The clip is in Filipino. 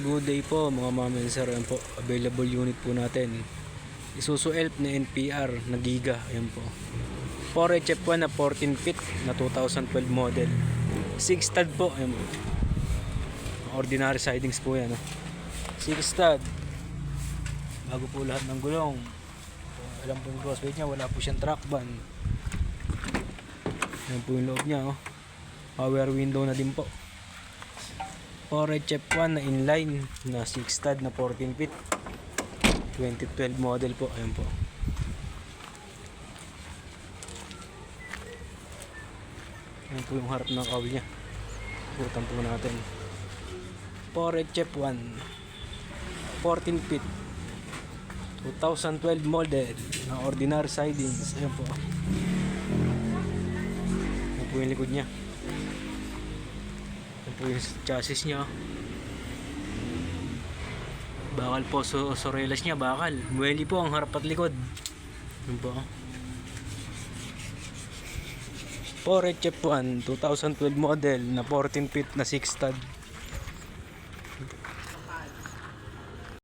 Good day po mga ma'am and sir. Ayan po, available unit po natin. Isuzu Elf na NPR na Giga. Ayan po. 4 HF1 na 14 feet na 2012 model. 6 stud po. Ayan po. Ordinary sidings po yan. 6 stud. Bago po lahat ng gulong. Alam po yung crossweight niya. Wala po siyang track ban. Ayan po yung loob niya. Power window na din po. 4 HF1 na inline na 6 stud na 14 feet 2012 model po. Ayan po. Ayan po yung harap ng cowl nya. Putan po natin. 4 HF1 14 feet 2012 model na ordinary sidings. Ayan po. Ayan po yung likod nya. Po yung chassis nya. Bakal po, sorelas nya bakal. Mueli po ang harap at likod. Yun po. 4 HF1 2012 model na 14 feet na 6 stud